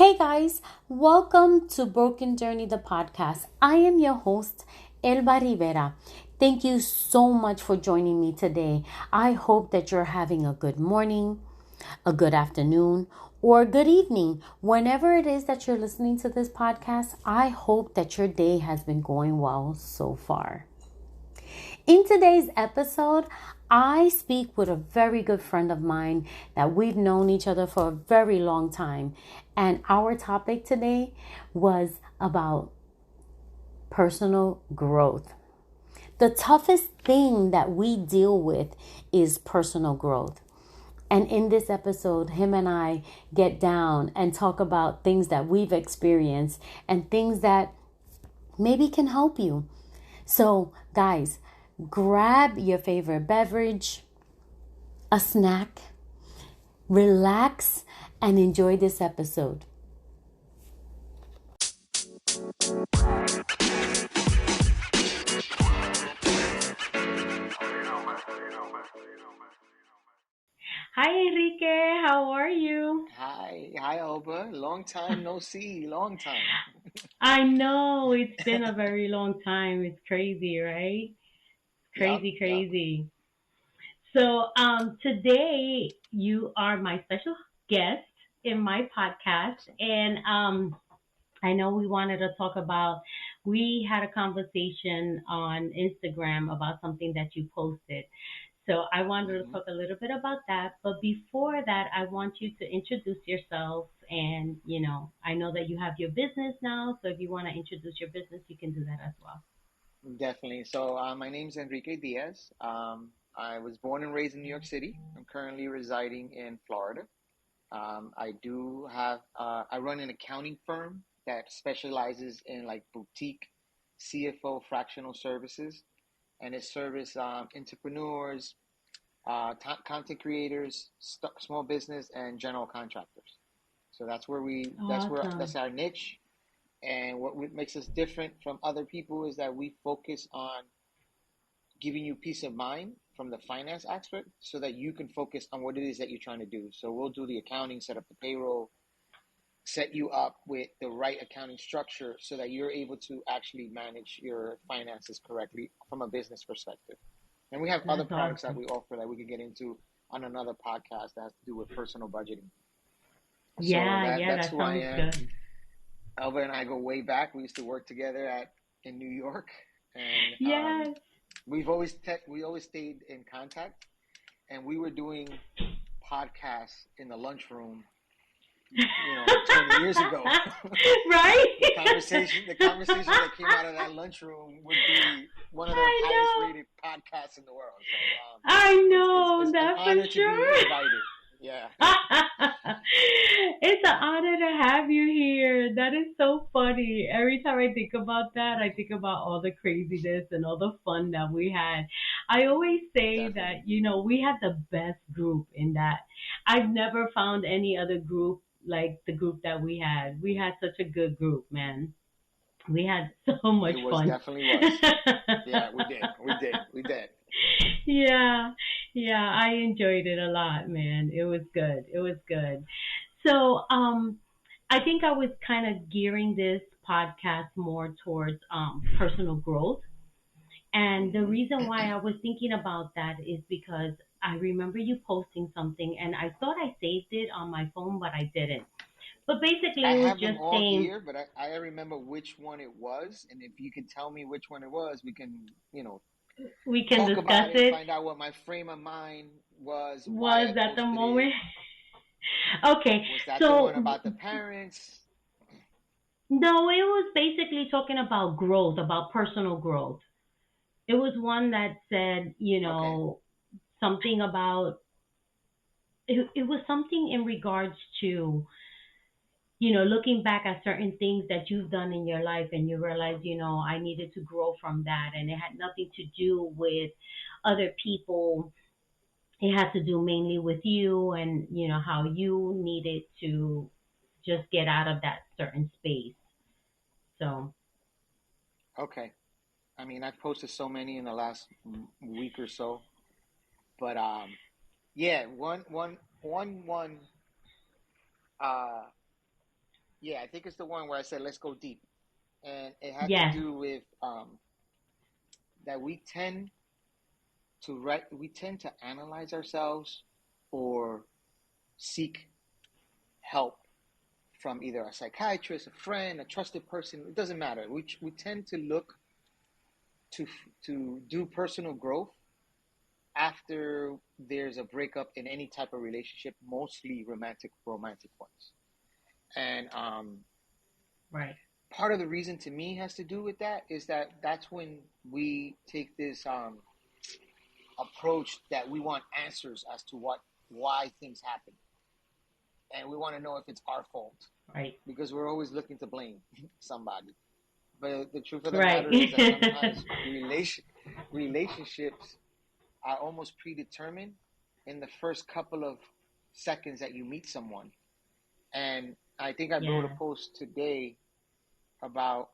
Hey guys, welcome to Broken Journey, the podcast. I am your host, Elba Rivera. Thank you so much for joining me today. I hope that you're having a good morning, a good afternoon, or a good evening. Whenever it is that you're listening to this podcast, I hope that your day has been going well so far. In today's episode, I speak with a very good friend of mine that we've known each other for a very long time. And our topic today was about personal growth. The toughest thing that we deal with is personal growth. And in this episode, him and I get down and talk about things that we've experienced and things that maybe can help you. So, guys, grab your favorite beverage, a snack, relax, and enjoy this episode. Hi, Enrique. How are you? Hi, Alba. Long time no see. Long time. I know it's been a very long time. It's crazy, right? Yep, Crazy, yep. crazy. So, today you are my special guest in my podcast, Awesome. and I know we wanted to talk about. We had a conversation on Instagram about something that you posted. So I wanted to hmm talk a little bit about that. But before that, I want you to introduce yourself. And, I know that you have your business now. So if you want to introduce your business, you can do that as well. Definitely. So, my name's Enrique Diaz. I was born and raised in New York City. I'm currently residing in Florida. I run an accounting firm that specializes in like boutique CFO fractional services, and it service entrepreneurs, content creators, small business, and general contractors. So that's Awesome. our niche. And what makes us different from other people is that we focus on giving you peace of mind from the finance aspect so that you can focus on what it is that you're trying to do. So we'll do the accounting, set up the payroll, set you up with the right accounting structure so that you're able to actually manage your finances correctly from a business perspective. And we have other That's products that awesome. we offer that we could get into on another podcast that has to do with personal budgeting. So Yeah, yeah, that's that who I sounds am. good. Elva and I go way back. We used to work together at in New York, and Yes. we always stayed in contact. And we were doing podcasts in the lunchroom, 20 years ago. Right? The conversations that came out of that lunchroom would be one of the I highest know. rated podcasts in the world. So I it's know an that for honor to be sure. invited. Yeah, It's an honor to have you here. That is so funny. Every time I think about that, I think about all the craziness and all the fun that we had. I always say definitely. that, we had the best group in that. I've never found any other group like the group that we had. We had such a good group, man. We had so much It was fun. definitely was. Yeah, we did. We did. Yeah, yeah, I enjoyed it a lot, man. It was good. It was good. So, I think I was kind of gearing this podcast more towards personal growth. And the hmm reason why I was thinking about that is because I remember you posting something and I thought I saved it on my phone, but I didn't. But basically, I it was have them just all saying here, but I remember which one it was, and if you can tell me which one it was, we can, we can talk discuss about it and it. find out what my frame of mind was, why I Was at the posted it. moment. Okay, Was that the one so about the parents? no, it was basically talking about growth, about personal growth. It was one that said, Okay, something about it was something in regards to, looking back at certain things that you've done in your life and you realize, I needed to grow from that and it had nothing to do with other people. It had to do mainly with you and, how you needed to just get out of that certain space. So, okay. I mean, I've posted so many in the last week or so, but yeah, one uh Yeah, I think it's the one where I said let's go deep, and it had to Yes. do with that we tend to analyze ourselves or seek help from either a psychiatrist, a friend, a trusted person. It doesn't matter. We tend to look to do personal growth after there's a breakup in any type of relationship, mostly romantic ones. And Right. part of the reason to me has to do with that is that that's when we take this approach that we want answers as to why things happen, and we want to know if it's our fault Right. because we're always looking to blame somebody. But the truth of the Right. matter is that sometimes relationships are almost predetermined in the first couple of seconds that you meet someone. And I think I wrote a Yeah. post today about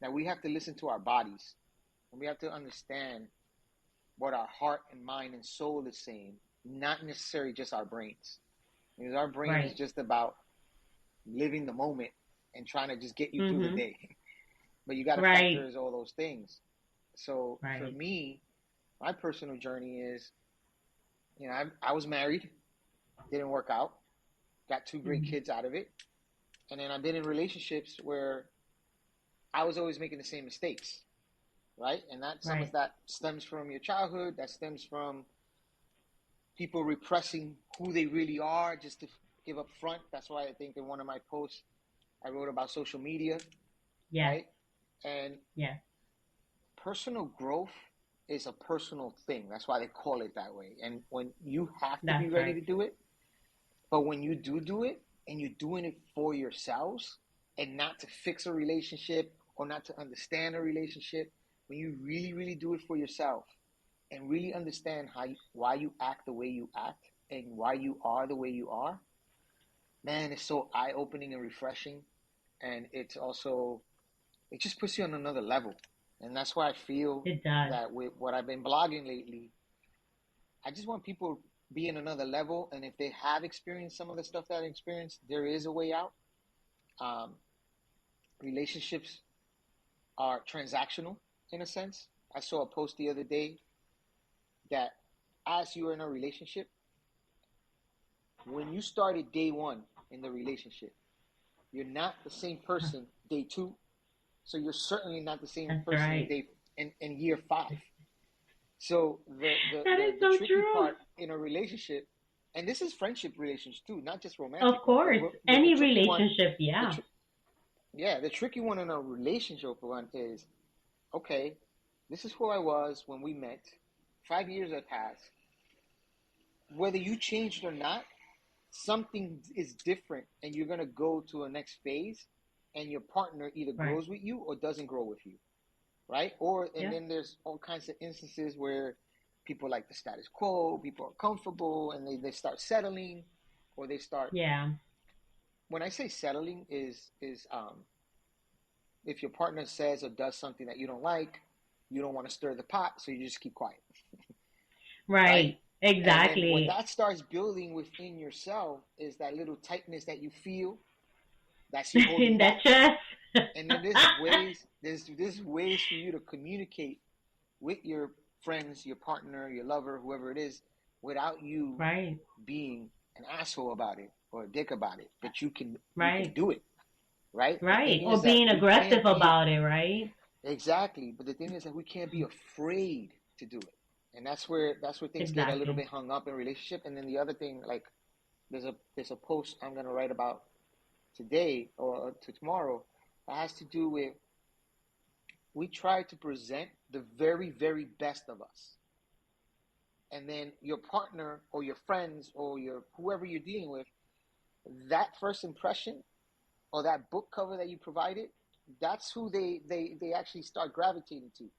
that we have to listen to our bodies and we have to understand what our heart and mind and soul is saying, not necessarily just our brains. Because our brain is Right. just about living the moment and trying to just get you through the Mhm. day. But you got to factor Right. in all those things. So for Right. me, my personal journey is, I was married, didn't work out, got two great Mhm. kids out of it. And then I've been in relationships where I was always making the same mistakes, right? And that some of Right. that stems from your childhood, that stems from people repressing who they really are just to give up front. That's why I think in one of my posts I wrote about social media, Yes. right? And Yes. personal growth is a personal thing. That's why they call it that way. And when you have to be That's ready right. to do it, but when you do it and you're doing it for yourselves and not to fix a relationship or not to understand a relationship, when you really, really do it for yourself and really understand why you act the way you act and why you are the way you are, man, it's so eye-opening and refreshing. And it just puts you on another level. And that's why I feel It does. that with what I've been blogging lately, I just want people to be in another level. And if they have experienced some of the stuff that I experienced, there is a way out. Um, Relationships are transactional in a sense. I saw a post the other day that as you are in a relationship, when you started day one in the relationship, you're not the same person day two. So you're certainly not the same That's person right. in year five. So the, the That the is the so tricky true. part in a relationship, and this is friendship relations too, not just Of romantic ones, but course. the Any tricky one, relationship, the yeah. tr- yeah, the tricky one in a relationship one is okay. This is who I was when we met. 5 years have passed. Whether you changed or not, something is different, and you're gonna go to a next phase, and your partner either Right. grows with you or doesn't grow with you, right? Or and Yeah. then there's all kinds of instances where people like the status quo, people are comfortable, and they start settling, or they start. Yeah. When I say settling, is if your partner says or does something that you don't like, you don't want to stir the pot, so you just keep quiet, right? Right. And then what Exactly. that starts building within yourself is that little tightness that you feel that's you In holding that back. chest. And then there's ways for you to communicate with your friends, your partner, your lover, whoever it is, without you Right. being an asshole about it or a dick about it. But you can Right. do it, right? The Right. thing Or is that being we aggressive can't be about it, right? exactly, but the thing is that we can't be afraid to do it. And that's where things get a little Exactly. bit hung up in relationship. And then the other thing, like there's a post I'm gonna write about today or to tomorrow that has to do with we try to present the very, very best of us. And then your partner or your friends or your whoever you're dealing with, that first impression or that book cover that you provided, that's who they actually start gravitating to.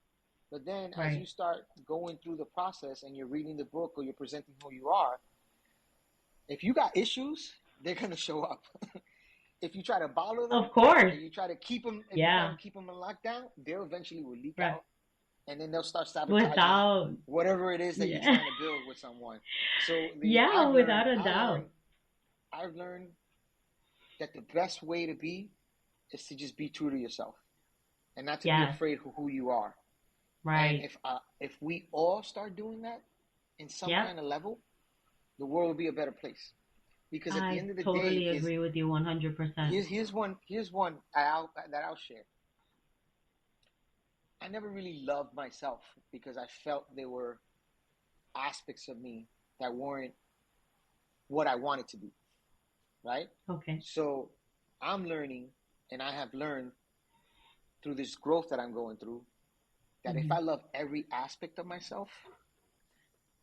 But then as you Right. start going through the process and you're reading the book or you're presenting who you are, if you got issues, they're gonna show up. If you try to bottle them Of course. and you try to keep them, if you try Yeah. to keep them in lockdown, they'll eventually will leak Right. out, and then they'll start sabotaging Without, whatever it is that you're yeah. trying to build with someone. So the Yeah, without a doubt. I've learned that the best way to be is to just be true to yourself and not to be Yes. afraid of who you are. And Right. if we all start doing that in some Yep. kind of level, the world will be a better place. Because at the I end of the day, totally is agree with you 100%. here's one that I'll share. I never really loved myself because I felt there were aspects of me that weren't what I wanted to be, right? Okay. So I'm learning, and I have learned through this growth that I'm going through, that if Hmm. I love every aspect of myself,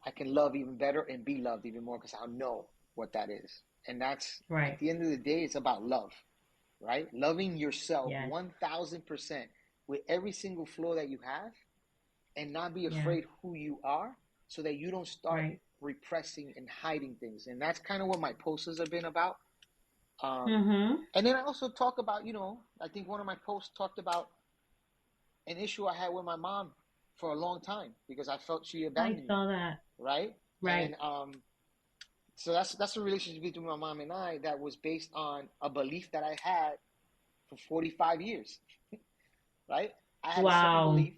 I can love even better and be loved even more because I'll know what that is. And that's at Right. the end of the day, it's about love, right? Loving yourself Yes. 1000% with every single flaw that you have and not be Yes. afraid who you are so that you don't start Right. repressing and hiding things. And that's kind of what my posters have been about. Um, Mhm. and then I also talk about, I think one of my posts talked about an issue I had with my mom for a long time because I felt she I abandoned me, saw that. right? And Right. so that's a relationship between my mom and I that was based on a belief that I had for 45 years, right? I had a certain Wow. belief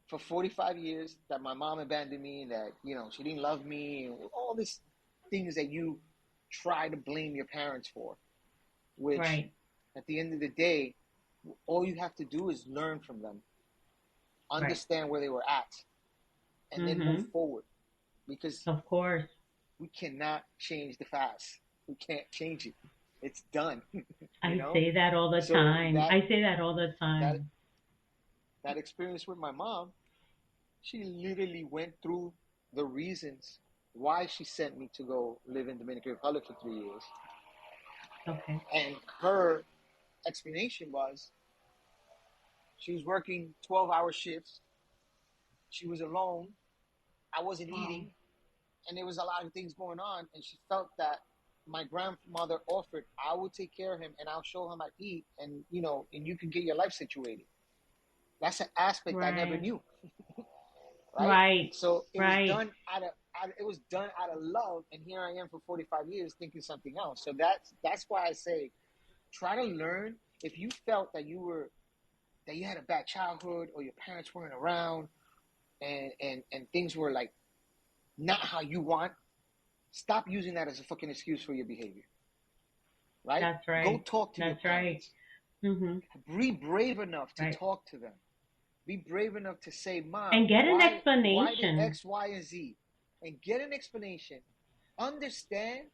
for 45 years that my mom abandoned me, that, she didn't love me, and all these things that you try to blame your parents for, which Right. at the end of the day, all you have to do is learn from them, Right. understand where they were at, and then move Mhm. forward because Of course. we cannot change the past. We can't change it. It's done, you I know? say that all the So time. that I say that all the that time. that experience with my mom, she literally went through the reasons why she sent me to go live in Dominican Republic for 3 years. Okay. And her explanation was she was working 12-hour shifts. She was alone. I wasn't Wow. eating. And there was a lot of things going on. And she felt that my grandmother offered, I will take care of him and I'll show him I eat. And, and you can get your life situated. That's an aspect I never Right. knew, right? Right. So it was Right. done out of love, and here I am for 45 years thinking something else. So that's why I say try to learn. If you felt that you had a bad childhood or your parents weren't around and things were like not how you want, stop using that as a fucking excuse for your behavior, right? That's Go right. talk to your That's right. parents. Mhm. Be brave enough to Right. talk to them. Be brave enough to say, Mom, And get an why did explanation. X, Y, and Z? And get an explanation. Understand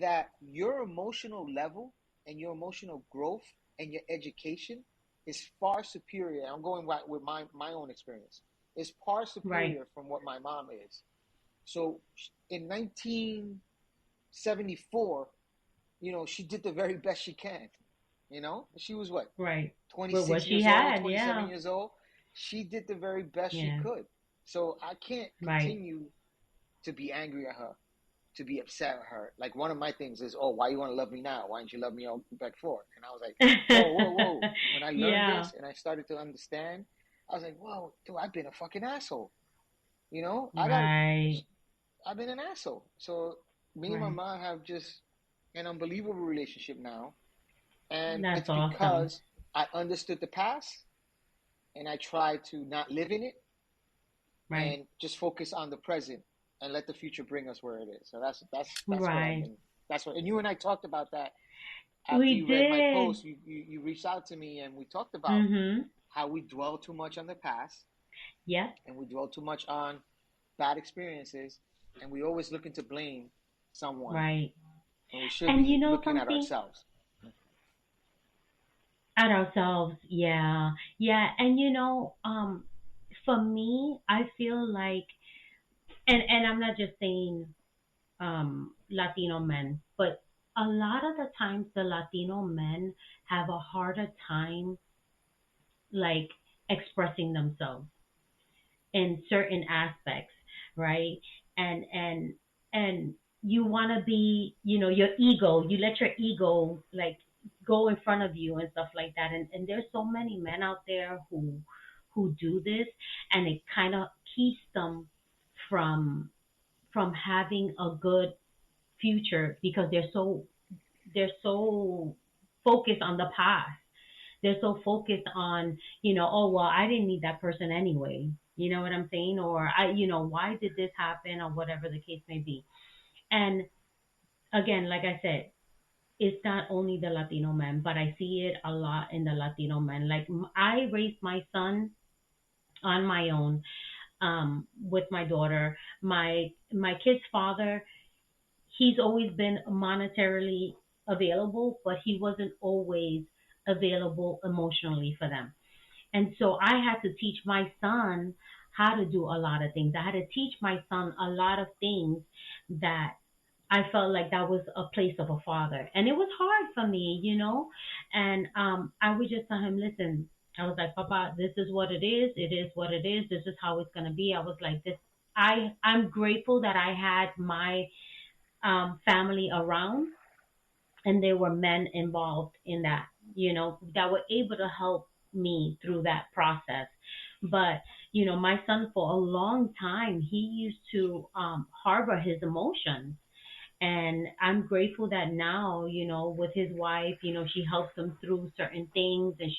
that your emotional level and your emotional growth and your education is far superior. I'm going back with my own experience. Is far Right. superior from what my mom is. So in 1974, she did the very best she can. She was what, Right. With what 26 she years old, had. 27 Yeah. years old. She did the very best she Yeah. could. So I can't Right. continue to be angry at her, to be upset at her. Like one of my things is, oh, why you want to love me now? Why didn't you love me all back before? And I was like, whoa, whoa, whoa. When I learned Yeah. this and I started to understand, I was like, whoa, dude, I've been a fucking asshole. Right. I've been an asshole. So me and my Right. mom have just an unbelievable relationship now. And That's it's awesome. because I understood the past and I try to not live in it Right. and just focus on the present and let the future bring us where it is. So that's what I've Right. been. That's what. And you and I talked about that after We you read my did. post. You reached out to me and we talked about Mhm. how we dwell too much on the past Yep. and we dwell too much on bad experiences and we always looking to blame someone Right. when we should And you be know looking at something? ourselves. At ourselves. Yeah. Yeah. And for me, I feel like, and I'm not just saying Latino men, but a lot of the times the Latino men have a harder time like expressing themselves in certain aspects, right? And you want to be, your ego, you let your ego like go in front of you and stuff like that. And there's so many men out there who do this, and it kind of keeps them from having a good future because they're so focused on the past. They're so focused on, oh well, I didn't need that person anyway. You know what I'm saying? Or why did this happen, or whatever the case may be. And again, like I said, it's not only the Latino men, but I see it a lot in the Latino men. Like I raised my son on my own, with my daughter. My kid's father, he's always been monetarily available, but he wasn't always available emotionally for them. And so I had to teach my son how to do a lot of things. I had to teach my son a lot of things that I felt like that was a place of a father. And it was hard for me, And I would just tell him, listen, I was like, Papa, this is what it is. It is what it is. This is how it's gonna be. I was like this. I'm grateful that I had my family around, and there were men involved in that, that were able to help me through that process. But my son, for a long time, he used to harbor his emotions, and I'm grateful that now, with his wife, she helps him through certain things, and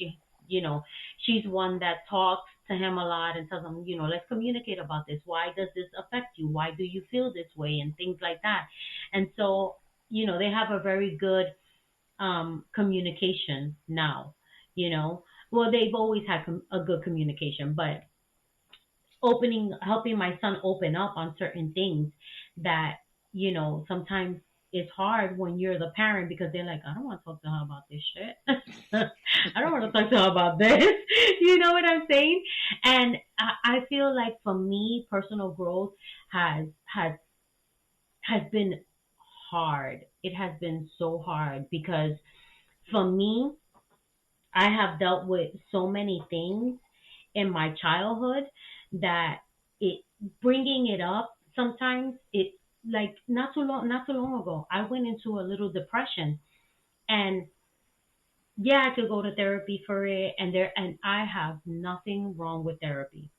you know she's one that talks to him a lot and tells him, let's communicate about this. Why does this affect you? Why do you feel this way, and things like that. And so, they have a very good communication now. you know well, they've always had a good communication, but helping my son open up on certain things that, sometimes it's hard when you're the parent, because they're like, I don't want to talk to her about this shit. I don't want to talk to her about this. You know what I'm saying? And I feel like for me, personal growth has has has been hard. It has been so hard because for me, I have dealt with so many things in my childhood that it bringing it up sometimes, it, like, not too long ago, I went into a little depression. And yeah, I could go to therapy for it, and I have nothing wrong with therapy.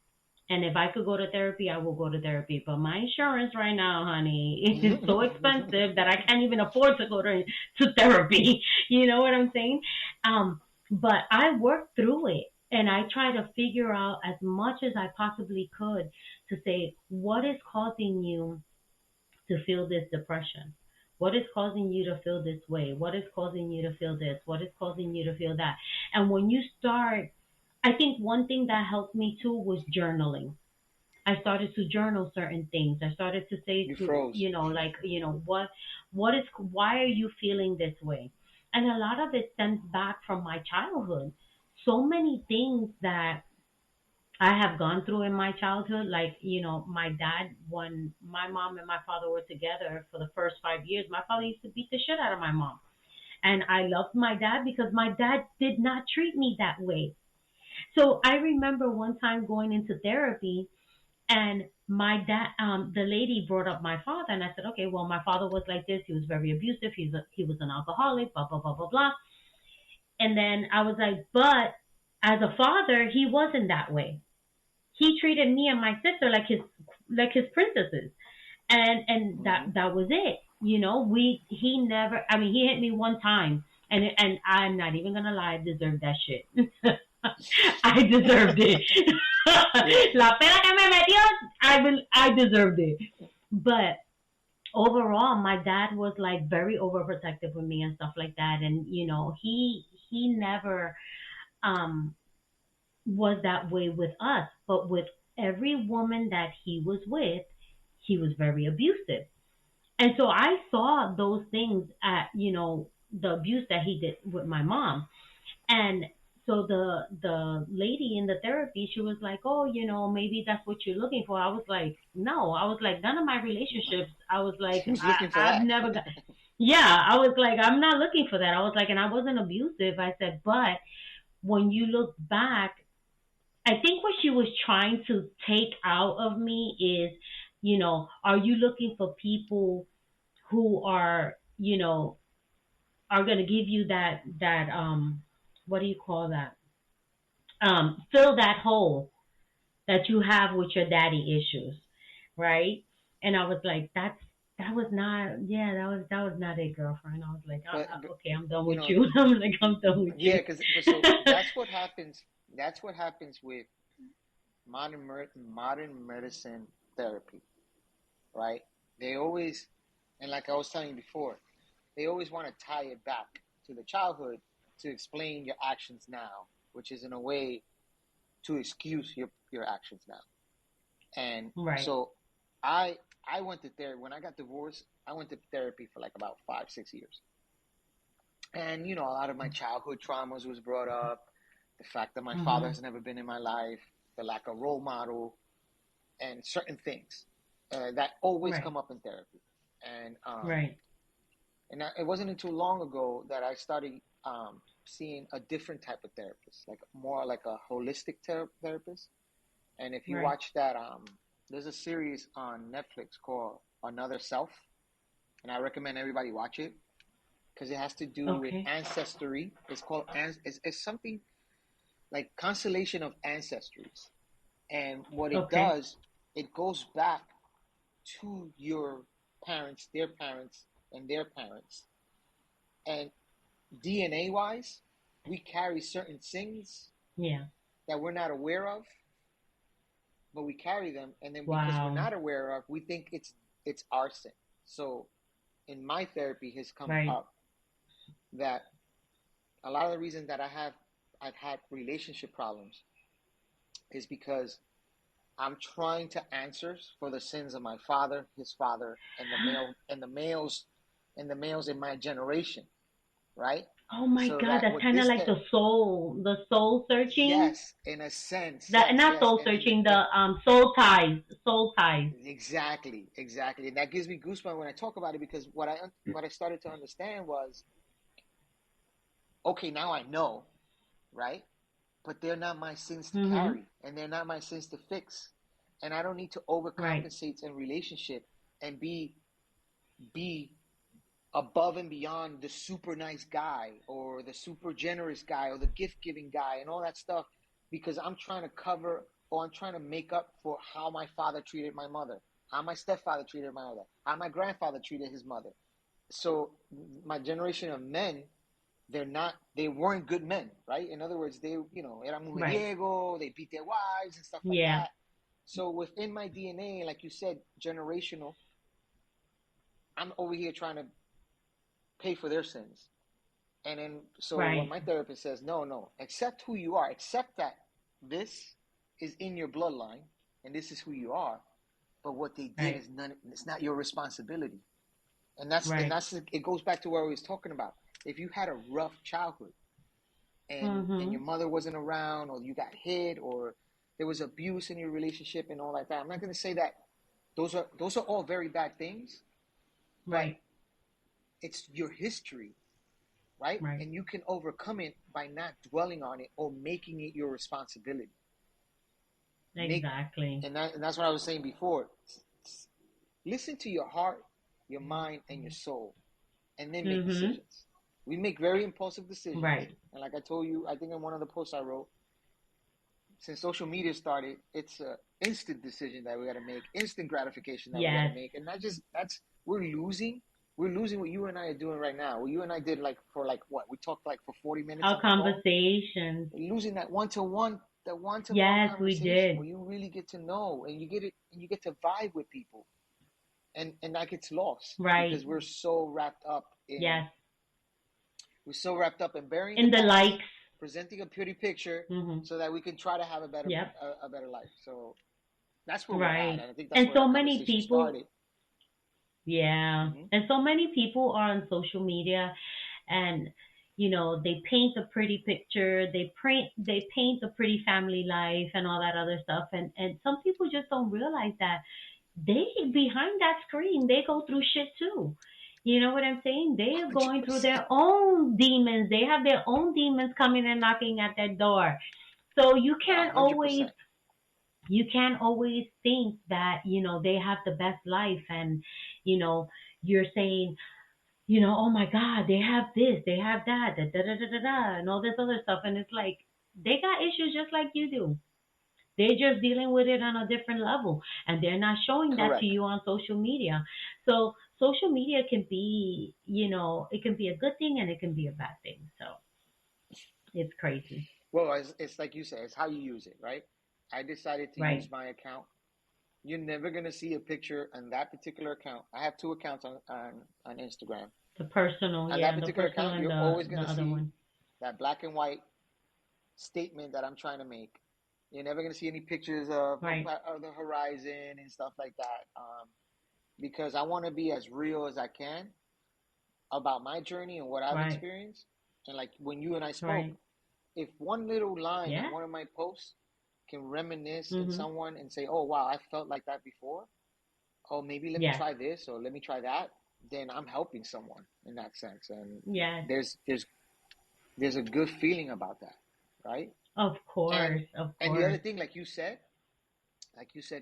And if I could go to therapy, I will go to therapy. But my insurance right now, honey, is so expensive that I can't even afford to go to therapy. You know what I'm saying? But I worked through it, and I try to figure out as much as I possibly could to say, what is causing you to feel this depression? What is causing you to feel this way? What is causing you to feel this? What is causing you to feel that? And when you start, I think one thing that helped me too was journaling. I started to journal certain things. I started to say You to, froze. like, why are you feeling this way? And a lot of it stems back from my childhood. So many things that I have gone through in my childhood, like, my dad, when my mom and my father were together for the first 5 years, my father used to beat the shit out of my mom. And I loved my dad because my dad did not treat me that way. So I remember one time going into therapy, and my dad, the lady brought up my father, and I said, okay, well, my father was like this. He was very abusive. He was an alcoholic, blah, blah, blah, blah, blah. And then I was like, but as a father, he wasn't that way. He treated me and my sister like his princesses. And Hmm. that was it. He never, I mean, he hit me one time, and I'm not even gonna lie, I deserved that shit. I deserved it. Yeah. La pena que me metió, I deserved it. But overall, my dad was like very overprotective with me and stuff like that. And he never um was that way with us, but with every woman that he was with, he was very abusive. And so I saw those things at, the abuse that he did with my mom. And so the lady in the therapy, she was like, "Oh, maybe that's what you're looking for." I was like, "No." I was like, "None of my relationships." I was like, Who's looking for I've that? never got. Yeah, I was like, "I'm not looking for that." I was like, and I wasn't abusive. I said, but when you look back, I think what she was trying to take out of me is, are you looking for people who are going to give you that what do you call that? Fill that hole that you have with your daddy issues, right? And I was like, that was not, yeah, that was not it, girlfriend. I was like, But okay, I'm done you with know, you. I'm like, I'm done with yeah, you. because but so that's what happens. That's what happens with modern medicine therapy, right? They always, and like I was telling you before, they always want to tie it back to the childhood to explain your actions now, which is in a way to excuse your actions now. And Right, so I I went to therapy when I got divorced. I went to therapy for like about 5 6 years, and a lot of my childhood traumas was brought up. The fact that my father mm-hmm. has never been in my life, the lack of role model, and certain things that always Right, come up in therapy. And right, it wasn't until long ago that I started seeing a different type of therapist, like more like a holistic therapist. And if you right. watch that, there's a series on Netflix called Another Self, and I recommend everybody watch it because it has to do with Okay, ancestry. It's called it's something like constellation of ancestries, and what it okay, does, it goes back to your parents, their parents, and their parents, and DNA wise, we carry certain things yeah. that we're not aware of, but we carry them, and then because we're Wow. not aware of, we think it's our sin. So in my therapy has come Right. up that a lot of the reasons that I've had relationship problems is because I'm trying to answer for the sins of my father, his father, and the males in my generation, right? Oh my So God, that that's what kind of this like the soul searching. yes, in a sense, That yes, not yes, soul and then searching, the soul ties, soul ties. exactly, exactly, and that gives me goosebumps when I talk about it because what I started to understand was okay, now I know, right? But they're not my sins to Mhm. carry, and they're not my sins to fix, and I don't need to Right. overcompensate in relationship and be above and beyond the super nice guy or the super generous guy or the gift giving guy and all that stuff because I'm trying to cover or I'm trying to make up for how my father treated my mother, how my stepfather treated my mother, how my grandfather treated his mother. So my generation of men, they weren't good men, right? In other words, eran Right. mujeriego, they beat their wives and stuff like Yeah. that. So within my DNA, like you said, generational, I'm over here trying to pay for their sins. And then, so when Right. my therapist says, no, no, accept who you are, accept that this is in your bloodline and this is who you are. But what they did Right. is it's not your responsibility. And Right. that's, it goes back to what I was talking about. If you had a rough childhood and your Mhm. mother wasn't around or you got hit or there was abuse in your relationship and all like that, I'm not going to say that those are all very bad things, but Right. it's your history, right? Right. And you can overcome it by not dwelling on it or making it your responsibility. Make Exactly. and that's what I was saying before. Listen to your heart, your mind, and your soul, and then make Mhm. decisions. We make very impulsive decisions, Right. and like I told you, I think in one of the posts I wrote, since social media started, it's a instant decision that we got to make, instant gratification that we got to Yes. make, and that just that's we're losing what you and I are doing right now. What you and I did like for like what we talked like for 40 minutes Our on the call. conversations. We're losing that one-to-one Yes, we conversation did. where you really get to know and you get to vibe with people, and that gets lost Right. because Yes. we're so wrapped up in burying the In the past, likes. presenting a pretty picture, Mhm. so that we can try to have Yep. a better life. So that's where we're at, Right. and I think that's And where so our many conversation people, started. yeah. Hmm. And so many people are on social media and they paint a pretty picture, they paint a pretty family life and all that other stuff, and some people just don't realize that they behind that screen they go through shit too. You know what I'm saying? They are going through 100%. their own demons. They have their own demons coming and knocking at their door. So A hundred percent. you can't always think that they have the best life, and you know you're saying, oh my God, they have this, they have that, da da da da da, da and all this other stuff, and it's like they got issues just like you do. They're just dealing with it on a different level, and they're not showing that to Correct. you on social media. So social media can be, it can be a good thing and it can be a bad thing. So it's crazy. Well, it's like you said, it's how you use it, right? I decided to use Right. my account. You're never gonna see a picture on that particular account. I have two accounts on Instagram. The personal, On that yeah, the particular personal account, and you're the always the gonna other see one. that black and white statement that I'm trying to make. You're never gonna see any pictures Right. of the horizon and stuff like that, because I want to be as real as I can about my journey and what I've Right. experienced. And like when you and I spoke, Right. if one little line Yeah. on one of my posts can reminisce in Mhm. someone and say, "Oh wow, I felt like that before. Oh, maybe let me Yes. try this or let me try that," then I'm helping someone in that sense. And Yes. there's there's there's a good feeling about that, right? Of And course. Of and the other course. thing, like you said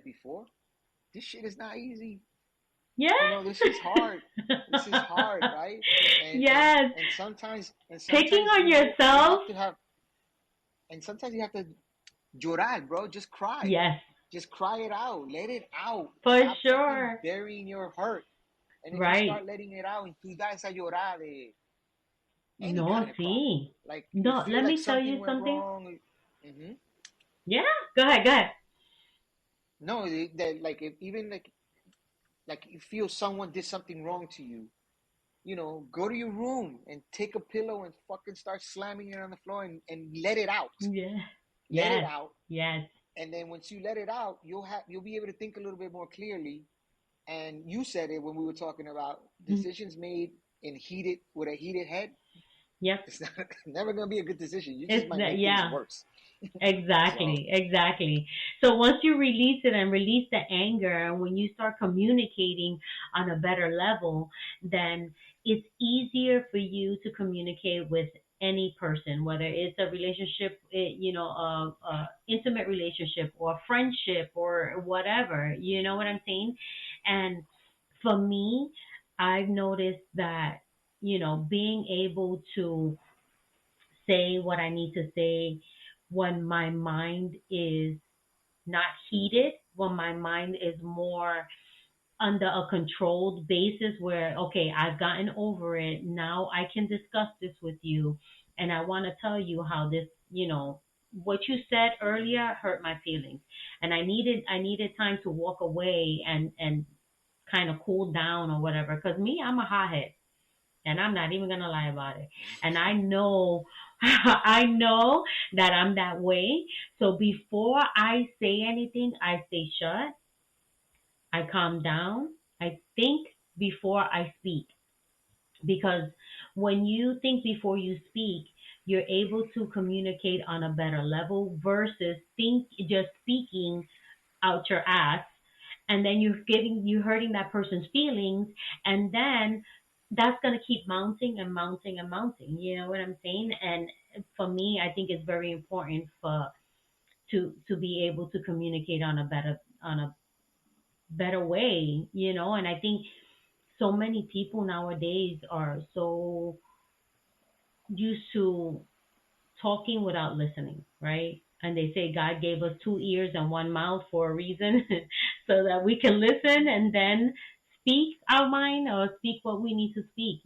before, this shit is not easy. Yeah. This is hard. This is hard, right? And and Yes. and sometimes and Picking sometimes on you yourself. have to have and sometimes you have to llorar, bro. Just cry. Yes, Just cry it out. Let it out. for Stop fucking sure. burying your hurt. And if you Right. start letting it out, and tú das a llorar de any No, kind of problem, see. like you No, feel let like me tell something you went something. wrong. hmm Yeah. Go ahead. Go ahead. No, that like if even like you feel someone did something wrong to you, go to your room and take a pillow and fucking start slamming it on the floor and let it out. Yeah. Let it Yes. out. Yes. And then once you let it out, you'll be able to think a little bit more clearly. And you said it when we were talking about Mm. decisions made in heated with a heated head. Yep. It's not never gonna be a good decision. You just It's might that. make things Yeah. worse. So Exactly, exactly. So once you release it and release the anger, and when you start communicating on a better level, then it's easier for you to communicate with any person, whether it's a relationship, a intimate relationship or friendship or whatever. You know what I'm saying? And for me, I've noticed that being able to say what I need to say when my mind is not heated, when my mind is more under a controlled basis where, okay, I've gotten over it. Now I can discuss this with you. And I want to tell you how this, what you said earlier hurt my feelings. And I needed time to walk away and kind of cool down or whatever. Cause me, I'm a hothead and I'm not even gonna lie about it. And I know, I know that I'm that way. So before I say anything, I stay shut. I calm down. I think before I speak, because when you think before you speak, you're able to communicate on a better level versus think just speaking out your ass, and then you're hurting that person's feelings, and then that's going to keep mounting and mounting and mounting. You know what I'm saying? And for me, I think it's very important for to be able to communicate on a better way. And I think so many people nowadays are so used to talking without listening, right? And they say God gave us two ears and one mouth for a reason, so that we can listen and then speak our mind or speak what we need to speak.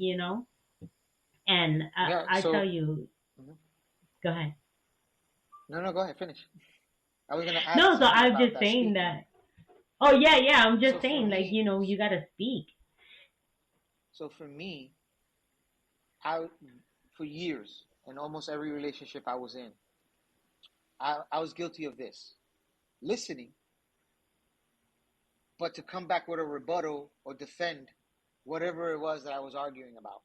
And yeah. I tell So you, mhm. go ahead. No, no, go ahead, finish. I was gonna add No, so something I'm about just that saying speaking. that. Oh yeah, yeah. I'm So just for saying, like, me, you gotta speak. so for me, I for years in almost every relationship I was in, I was guilty of this listening, but to come back with a rebuttal or defend whatever it was that I was arguing about,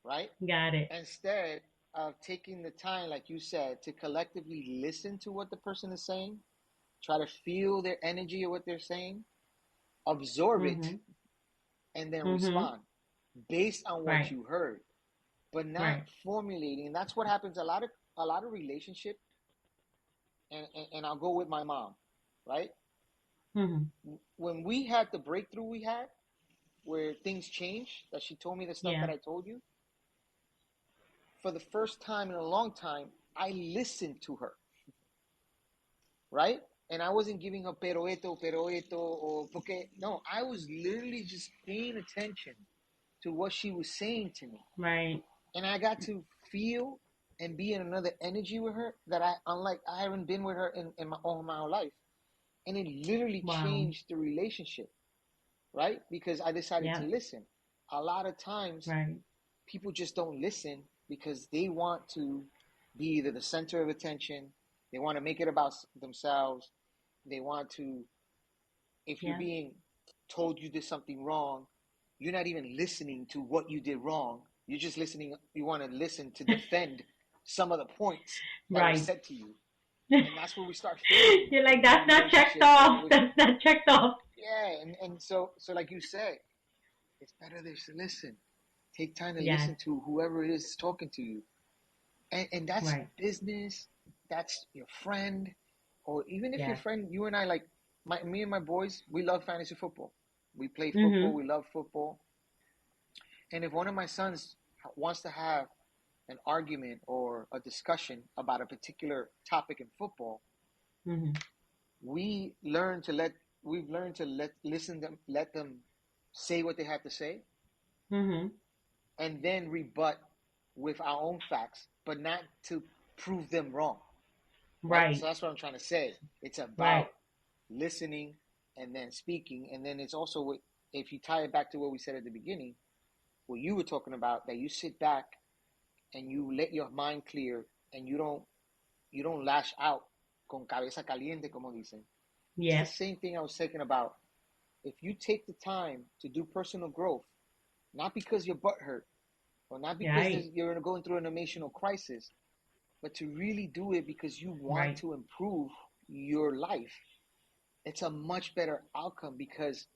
right? Got it. Instead of taking the time, like you said, to collectively listen to what the person is saying, try to feel their energy of what they're saying, absorb it, Mhm. and then Mhm. respond based on what Right. you heard, but not Right. formulating. And that's what happens a lot of relationship. And I'll go with my mom, right? Mhm. When we had the breakthrough we had, where things changed, that she told me the stuff that Yeah. I told you, for the first time in a long time, I listened to her, right? And I wasn't giving her pero esto, or porque. No, I was literally just paying attention to what she was saying to me. Right. And I got to feel and be in another energy with her that I haven't been with her in all my whole life. And it literally Wow. changed the relationship, right? Because I decided to Yeah. listen. A lot of times Right. people just don't listen because they want to be either the center of attention, they want to make it about themselves, they want to, if you're Yeah. being told you did something wrong, you're not even listening to what you did wrong. You're just listening, you want to listen to defend some of the points that were Right. said to you. And that's where we start failing You're like, in that's not checked relationships. And off. That's not checked off. yeah, and so like you said, it's better to listen. Take time to Yes. listen to whoever it is talking to you. And that's Right. business, that's your friend, or even if your Yes. friend, you and I, like me and my boys, we love fantasy football. We play football, Mm-hmm. we love football. And if one of my sons wants to have an argument or a discussion about a particular topic in football, Mm-hmm. we learn to let we've learned to let them say what they have to say, Mm-hmm. and then rebut with our own facts, but not to prove them wrong, right? So Right. that's what I'm trying to say. It's Right. about listening and then speaking, and then it's also if you tie it back to what we said at the beginning, what you were talking about, that you sit back and you let your mind clear, and you don't lash out con cabeza caliente, como dicen. It's the Yes. same thing I was thinking about. If you take the time to do personal growth, not because your butt hurt, or not because Right. you're going through an emotional crisis, but to really do it because you want Right. to improve your life, it's a much better outcome. Because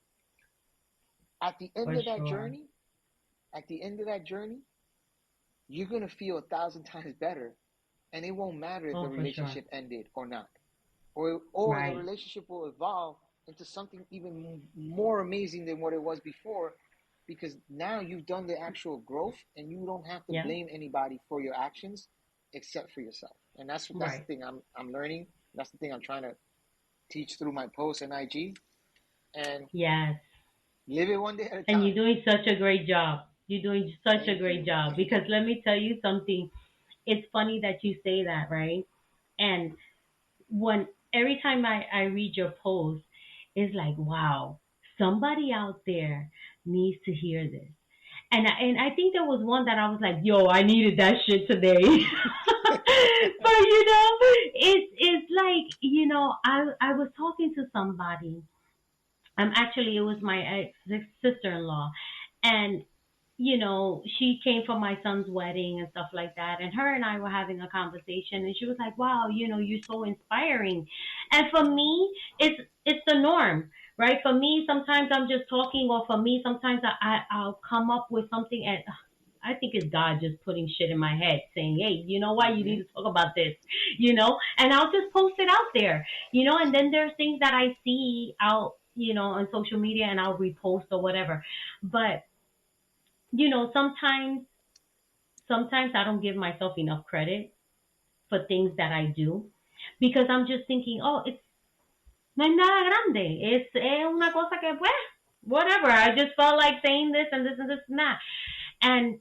at the end For of that sure. journey, at the end of that journey, you're going to feel 1,000 times better. And it won't matter if the Oh, for sure. relationship ended or not. Or the Right. relationship will evolve into something even more amazing than what it was before, because now you've done the actual growth and you don't have to Yeah. blame anybody for your actions except for yourself. And that's the Right. thing I'm learning. That's the thing I'm trying to teach through my posts and IG, and Yes. live it one day at a And you're time. doing such a great job. You're doing such a Thank great you. job because let me tell you something. It's funny that you say that, right? And when every time I read your post, it's like, wow, somebody out there needs to hear this. And I think there was one that I was like, yo, I needed that shit today. But it's like, I was talking to somebody. Actually, it was my ex sister-in-law, and she came for my son's wedding and stuff like that. And her and I were having a conversation, and she was like, "Wow, you're so inspiring." And for me, it's the norm, right? For me, sometimes I'm just talking, or for me, sometimes I'll come up with something, and I think it's God just putting shit in my head, saying, "Hey, you know what? You need Hmm. to talk about this," and I'll just post it out there, and then there's things that I see out, on social media, and I'll repost or whatever. But sometimes I don't give myself enough credit for things that I do because I'm just thinking, oh, it's no es nada grande. Es una cosa que, pues, whatever. I just felt like saying this and this and this and that. And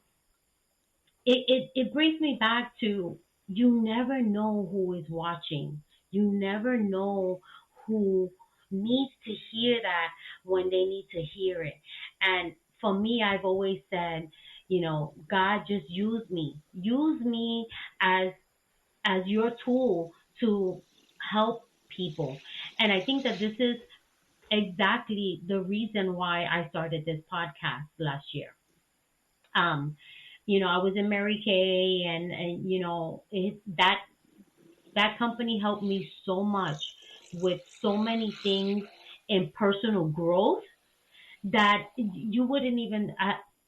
it brings me back to, you never know who is watching. You never know who needs to hear that when they need to hear it. And for me, I've always said, God, just use me. Use me as your tool to help people. And I think that this is exactly the reason why I started this podcast last year. Um, I was in Mary Kay, and that company helped me so much with so many things in personal growth that you wouldn't even.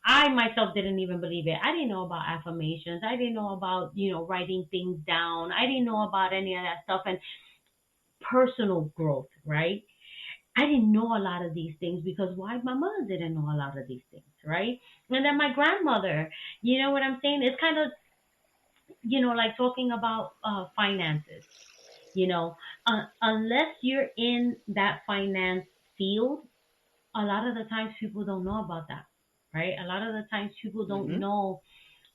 I myself didn't even believe it. I didn't know about affirmations. I didn't know about writing things down. I didn't know about any of that stuff and personal growth, right? I didn't know a lot of these things because why? My mother didn't know a lot of these things, right? And then my grandmother, you know what I'm saying? It's kind of, like talking about finances. You know, unless you're in that finance field, a lot of the times people don't know about that, right? A lot of the times people don't Mm-hmm. know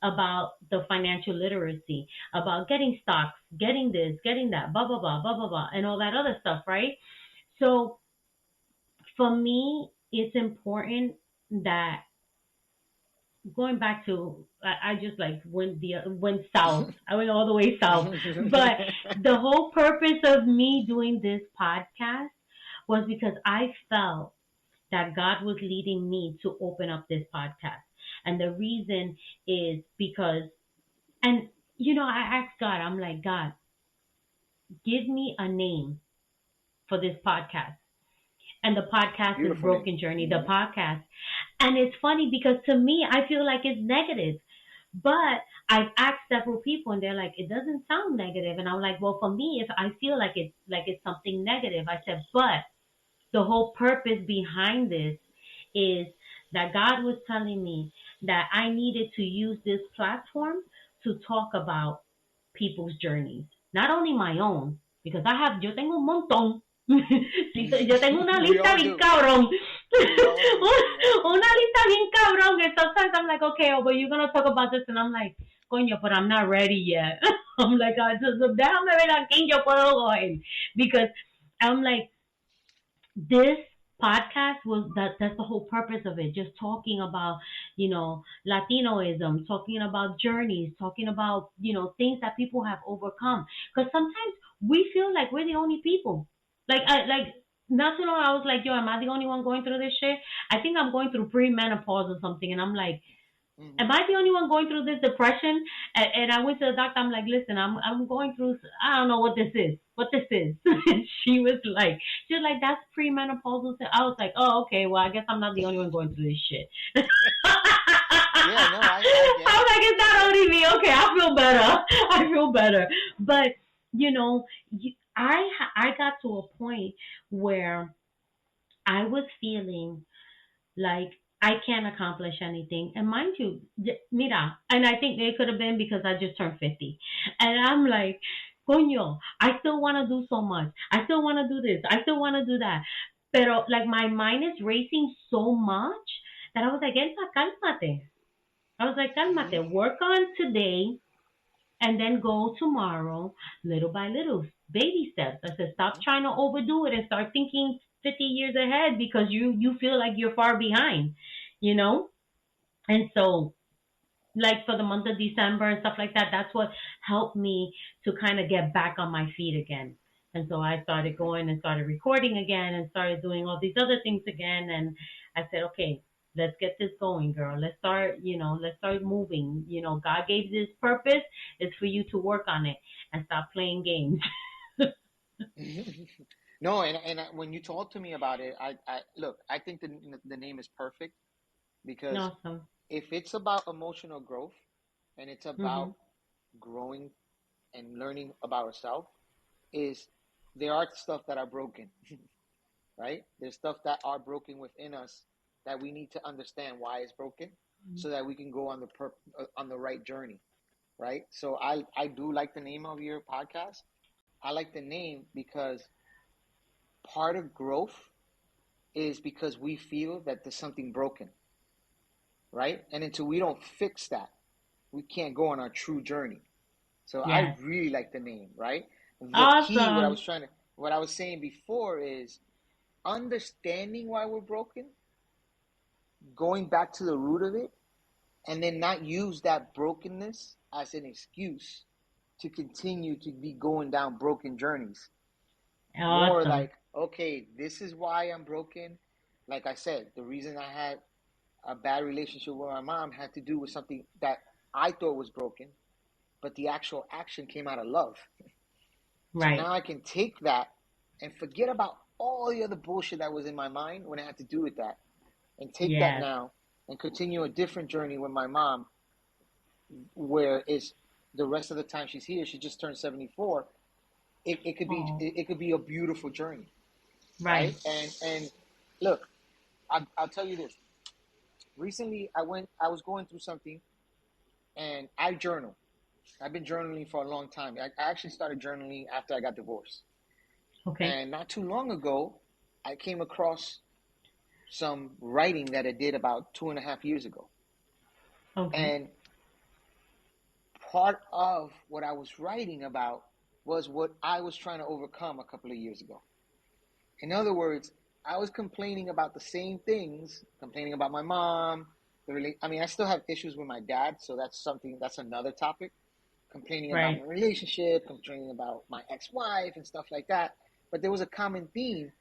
about the financial literacy, about getting stocks, getting this, getting that, blah, blah, blah, blah, blah, blah, and all that other stuff, right? So for me, it's important that going back to I just like went south. I went all the way south. But the whole purpose of me doing this podcast was because I felt that God was leading me to open up this podcast. And the reason is because, and I asked God, I'm like, God, give me a name for this podcast. And the podcast is Beautiful name. Broken Journey, the Mm-hmm. podcast. And it's funny because to me, I feel like it's negative. But I've asked several people and they're like, it doesn't sound negative. And I'm like, well, for me, if I feel like it's something negative, I said, but the whole purpose behind this is that God was telling me that I needed to use this platform to talk about people's journeys, not only my own, because yo tengo un montón. Yo tengo una We lista all bien do. cabrón. We all do. We all do. Una lista bien cabrón. And sometimes I'm like, okay, oh, but you're going to talk about this. And I'm like, coño, but I'm not ready yet. I'm like, déjame ver a quién yo puedo coger. Because I'm like, this podcast was that's the whole purpose of it, just talking about Latinoism, talking about journeys, talking about things that people have overcome, because sometimes we feel like we're the only people, like not too long I was like, yo, am I the only one going through this shit? I think I'm going through premenopause or something, and I'm like, am Mm-hmm. I the only one going through this depression? And I went to the doctor. I'm like, listen, I'm going through. I don't know what this is. What this is? She was like, that's premenopausal. I was like, oh, okay. Well, I guess I'm not the only one going through this shit. Yeah, no, I get I'm it. like, it's I not get it. only me. Okay, I feel better. I feel better. But you know, I got to a point where I was feeling like I can't accomplish anything. And mind you, mira, and I think it could have been because I just turned 50. And I'm like, coño, I still want to do so much. I still want to do this. I still want to do that. Pero like my mind is racing so much that I was like, Elsa, cálmate. I was like, Mm-hmm. cálmate. Work on today and then go tomorrow, little by little, baby steps. I said, stop trying to overdo it and start thinking 50 years ahead because you feel like you're far behind, you know? And so, like for the month of December and stuff like that, that's what helped me to kind of get back on my feet again. And so I started going and started recording again and started doing all these other things again. And I said, okay, let's get this going, girl. Let's start moving. God gave this purpose. It's for you to work on it and stop playing games. No, and when you talk to me about it, I look. I think the name is perfect because Awesome. if it's about emotional growth and it's about Mhm. growing and learning about ourselves, is there are stuff that are broken, right? There's stuff that are broken within us that we need to understand why it's broken, so that we can go on on the right journey, right? So I do like the name of your podcast. I like the name because part of growth is because we feel that there's something broken, right? And until we don't fix that, we can't go on our true journey. So I Yes. really like the name, right? The key, Awesome. what I was saying before is understanding why we're broken, going back to the root of it, and then not use that brokenness as an excuse to continue to be going down broken journeys. More Awesome. like, okay, this is why I'm broken. Like I said, the reason I had a bad relationship with my mom had to do with something that I thought was broken, but the actual action came out of love. So Right. now I can take that and forget about all the other bullshit that was in my mind when it had to do with that, and take that Yes. now and continue a different journey with my mom, where is the rest of the time she's here, she just turned 74. Oh. It could be a beautiful journey, Right. right? And look, I'll tell you this. Recently, I was going through something, and I journal. I've been journaling for a long time. I actually started journaling after I got divorced. Okay. And not too long ago, I came across some writing that I did about 2.5 years ago. Okay. And part of what I was writing about was what I was trying to overcome a couple of years ago. In other words, I was complaining about the same things, complaining about my mom. I still have issues with my dad, so that's another topic. Complaining about my Right. relationship, complaining about my ex-wife and stuff like that. But there was a common theme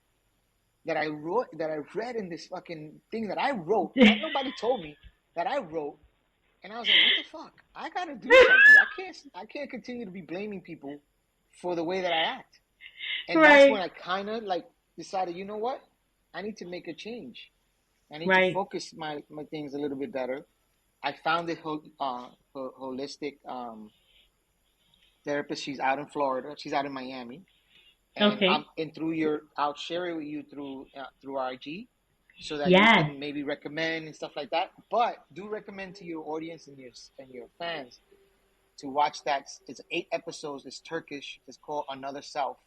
that I read in this fucking thing that I wrote, that nobody told me, that I wrote, and I was like, what the fuck? I gotta do something. I can't continue to be blaming people for the way that I act. And that's when Right. I kind of like decided, you know what? I need to make a change. I need to Right. focus my things a little bit better. I found a holistic therapist. She's out in Florida. She's out in Miami, and Okay. I'll share it with you through RG, so that you Yes. can maybe recommend and stuff like that. But do recommend to your audience and your fans to watch that. It's 8 episodes. It's Turkish. It's called Another Self,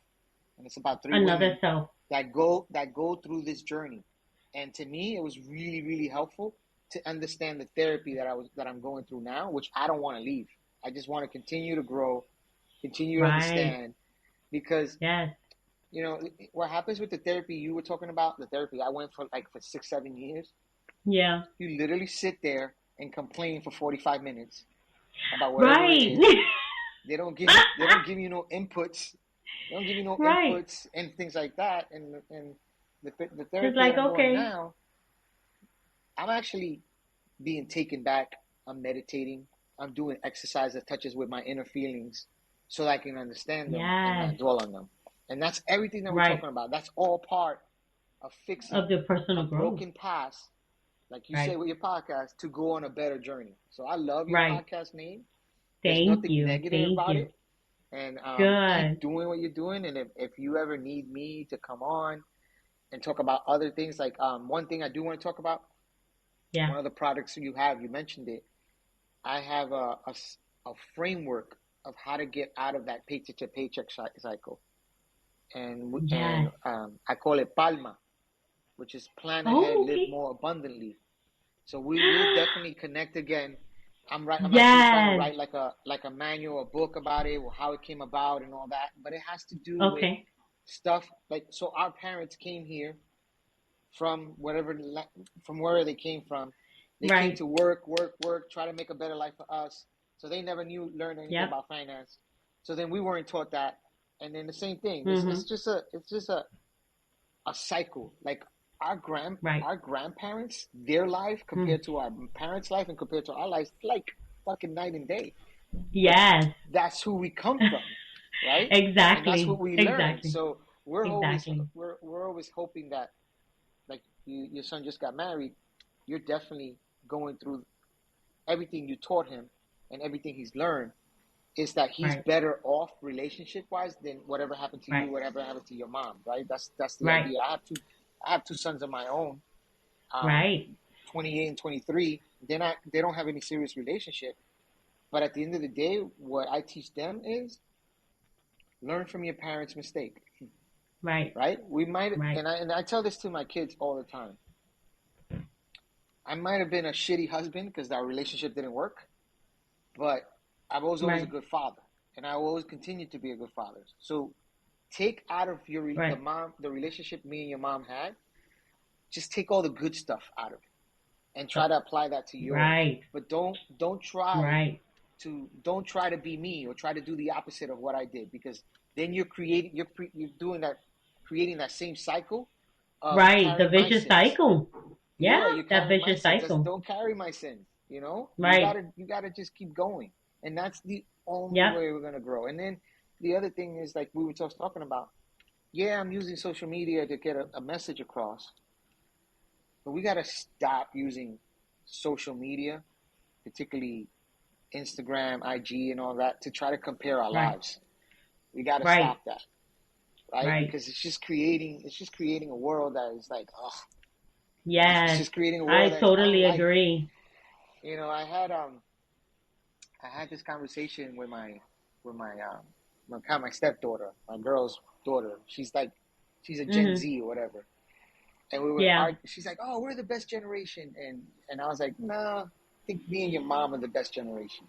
and it's about three Another women self. that go through this journey. And to me, it was really, really helpful to understand the therapy that I'm going through now, which I don't want to leave. I just want to continue to grow, continue to Right. understand, because Yes. what happens with the therapy you were talking about, the therapy I went for 6, 7 years. Yeah. You literally sit there and complain for 45 minutes about whatever it Right. is. They don't give you no inputs. They don't give you no Right. inputs and things like that. And the It's therapy that like, I'm going okay. now, I'm actually being taken back. I'm meditating. I'm doing exercise that touches with my inner feelings, so that I can understand them and Yes. not dwell on them. And that's everything that we're Right. talking about. That's all part of Of fixing the a personal growth. broken past, like you say Right. with your podcast, to go on a better journey. So I love your Right. podcast name. There's Thank nothing you. negative Thank about you. it. And keep Good. doing what you're doing. And if you ever need me to come on and talk about other things, like one thing I do want to talk about, Yeah. one of the products you mentioned it. I have a framework of how to get out of that paycheck to paycheck cycle. And Yes. I call it Palma, which is plan ahead, Oh, live okay. more abundantly. So we will definitely connect again. I'm actually trying to Yes. write like a manual, a book about it, or how it came about and all that. But it has to do with Okay. stuff like, so our parents came here from from wherever they came from. They came Right. to work, work, work, try to make a better life for us. So they never learned anything Yep. about finance. So then we weren't taught that. And then the same thing. It's, Mm-hmm. it's just a cycle. Like Right. our grandparents, their life Mm. compared to our parents' life and compared to our lives, like fucking night and day. But Yes. that's who we come from, right? And that's what Exactly. we learn. Exactly. So we're always Exactly. we're always hoping that, like, your son just got married, you're definitely going through everything you taught him and everything he's learned, is that he's Right. better off relationship wise than whatever happened to you, Right. whatever happened to your mom, right? That's the Right. idea. I have two sons of my own, um, Right. 28 and 23. They don't have any serious relationship, but at the end of the day, what I teach them is learn from your parents' mistake, Right. right? We might, Right. and I tell this to my kids all the time. I might have been a shitty husband because our relationship didn't work, but I was always a Right. good father, and I will always continue to be a good father. So take out of Right. the relationship me and your mom had, just take all the good stuff out of it and Uh, try to apply that to yours. Right. But don't try Right. don't try to be me or try to do the opposite of what I did, because then you're doing that, creating that same cycle of Right. The carrying my vicious sins. cycle. Yeah, Yeah. you're That carrying my vicious sins. cycle. Don't carry my sins. You Right. gotta just keep going, and that's the only Yep. way we're gonna grow. And then the other thing is, like we were just talking about. Yeah, I'm using social media to get a message across, but we gotta stop using social media, particularly Instagram, IG, and all that, to try to compare our Right. lives. We gotta Right. stop that, right? Right. Because it's just creating a world that is like, oh, it's Yes. just creating a I world that I don't totally like. agree. I had I had this conversation with my stepdaughter, my girl's daughter. She's a Gen Mhm. Z or whatever. And we were Yeah. arguing. She's like, "Oh, we're the best generation," and I was like, "Nah, I think me and your mom are the best generation."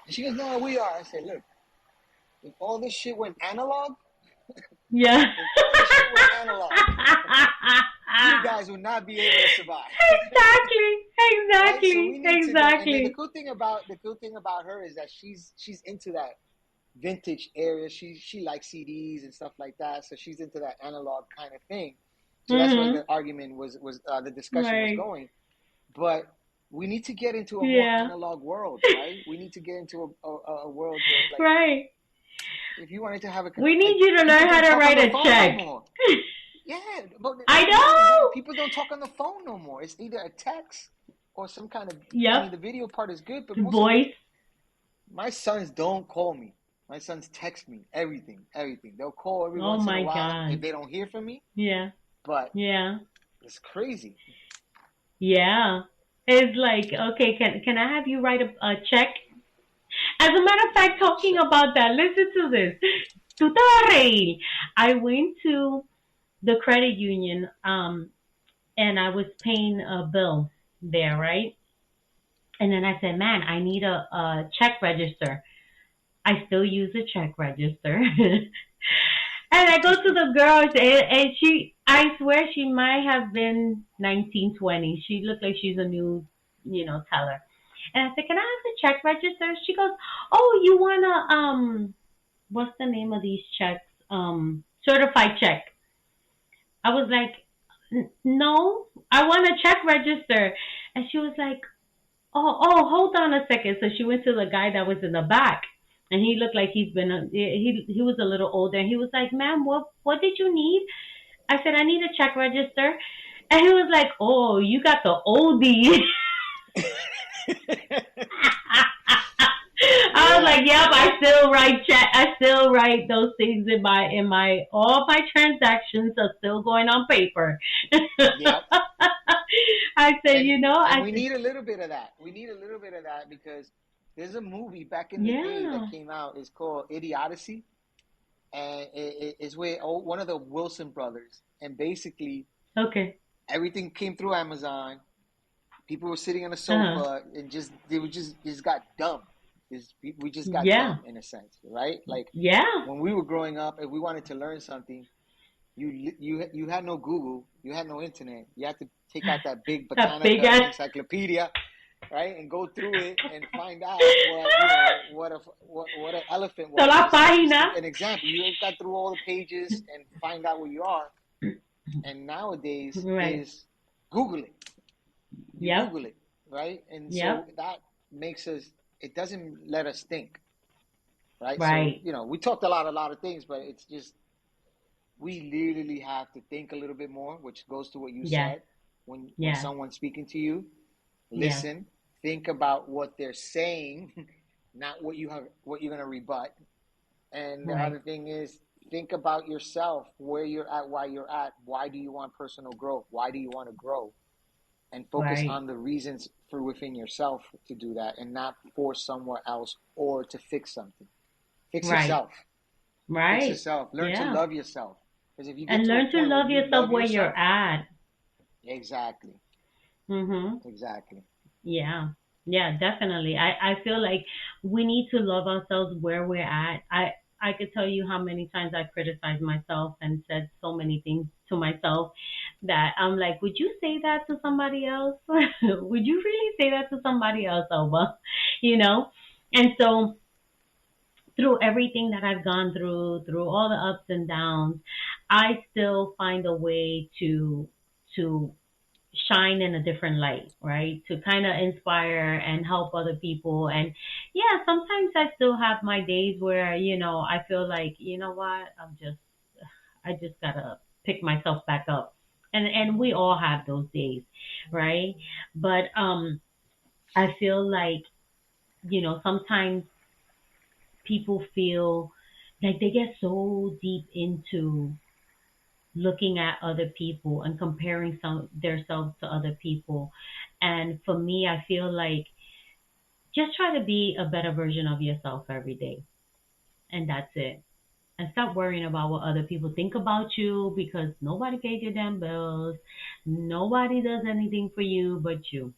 And she goes, "No, we are." I said, "Look, if all this shit went analog, Yeah. if all this shit went analog, you guys would not be able to survive." Exactly. Right? So we Exactly. need to go. And then Exactly. the cool thing about her is that she's into that vintage area. She likes CDs and stuff like that. So she's into that analog kind of thing. So that's why Mhm. the argument was the discussion was Right. going. But we need to get into a more Yeah. analog world, right? We need to get into a world where, like, Right. if you wanted to have a, We need like, you to people learn how don't to talk on write the a phone no check. more. Yeah, but I not even that. know. People don't talk on the phone no more. It's either a text or some kind of. I mean, Yep. the video part is good, but most of it. Voice. My sons don't call me. My sons text me everything, everything. They'll call every Oh once in a my while if God. they don't hear from me. Yeah. But Yeah. it's crazy. Yeah. It's like, okay, can I have you write a check? As a matter of fact, talking about that, listen to this. Tú te vas a reír. I went to the credit union, and I was paying a bill there, right? And then I said, man, I need a check register. I still use a check register. And I go to the girl, and I swear she might have been 1920. She looked like she's a new, teller. And I said, can I have the check register? She goes, oh, you want what's the name of these checks? Certified check. I was like, no, I want a check register. And she was like, oh, hold on a second. So she went to the guy that was in the back, and he looked like he was a little older. And he was like, "Ma'am, what did you need?" I said, "I need a check register," and he was like, "Oh, you got the oldie." I was Yeah, like, "Yep, yeah, I still write those things in my all my transactions are still going on paper." yeah. I said, And I we said, need a little bit of that. We need a little bit of that because there's a movie back in the day that yeah, came out. It's called Idiocy, and it's with one of the Wilson brothers. And basically, okay, everything came through Amazon. People were sitting on a uh huh, sofa and just got dumb. We just got yeah, dumb in a sense, right? Like yeah. when we were growing up, if we wanted to learn something, you had no Google, you had no internet. You had to take out that big That big Botanica ass. encyclopedia, right, and go through it and find out what an elephant was. Sola Just página. an example. You got through all the pages and find out where you are. And nowadays Right. is Google it. You Yep. Google it, right? And so Yep. that makes us. It doesn't let us think, right? So Right. we talked a lot of things, but it's just we literally have to think a little bit more, which goes to what you Yes. said. When Yeah. someone's speaking to you, Yeah. listen, think about what they're saying, not what you're gonna rebut. And the Right. other thing is think about yourself, where you're at, why you're at. Why do you want personal growth? Why do you want to grow? And focus Right. on the reasons for within yourself to do that, and not for somewhere else or to fix something. Fix Right. yourself. Fix Right. yourself. Learn to Yeah. love yourself. Because if you get And to a learn to point where love you yourself love where you're yourself, at. exactly, Mhm. exactly. Yeah. Yeah, definitely. I feel like we need to love ourselves where we're at. I could tell you how many times I've criticized myself and said so many things to myself that I'm like, would you say that to somebody else? Would you really say that to somebody else, Oba? You know? And so through everything that I've gone through all the ups and downs, I still find a way to shine in a different light, right? To kind of inspire and help other people. And yeah, sometimes I still have my days where, I feel like, you know what, I just gotta pick myself back up. And we all have those days, right? But I feel like, sometimes people feel like they get so deep into looking at other people and comparing themselves to other people. And for me, I feel like Just try to be a better version of yourself every day. And that's it. And stop worrying about what other people think about you because nobody pays your damn bills. Nobody does anything for you but you.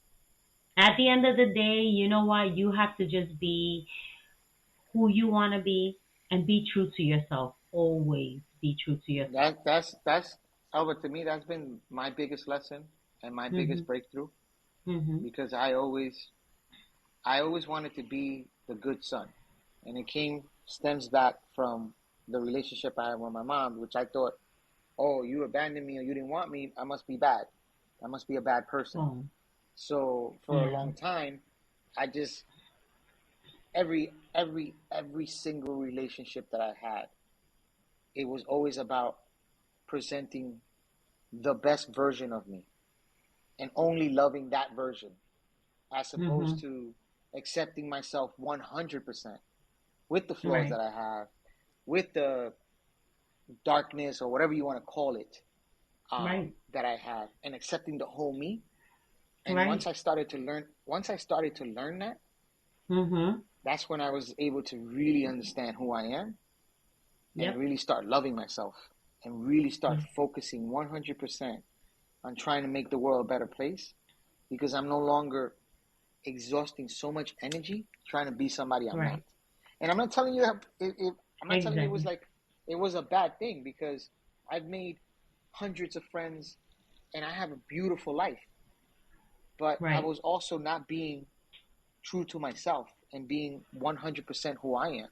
At the end of the day, you know what? You have to just be who you want to be and be true to yourself. Always be true to yourself. That's Albert, to me that's been my biggest lesson and my biggest Mhm. breakthrough Mhm. because I always wanted to be the good son. And it stems back from the relationship I had with my mom, which I thought, oh, you abandoned me or you didn't want me, I must be bad. I must be a bad person. Oh, So for a yeah. long time, I just every single relationship that I had, it was always about presenting the best version of me and only loving that version as opposed Mhm. to accepting myself 100% with the flaws Right. that I have, with the darkness or whatever you want to call it, Right. that I have, and accepting the whole me. And Right. once I started to learn that, Mhm. that's when I was able to really understand who I am and Yep. really start loving myself and really start Yeah. focusing 100% on trying to make the world a better place because I'm no longer exhausting so much energy trying to be somebody I'm not. Right. And I'm not telling you that I'm not telling you it was Exactly. like it was a bad thing because I've made hundreds of friends and I have a beautiful life. But I Right. was also not being true to myself and being 100% who I am.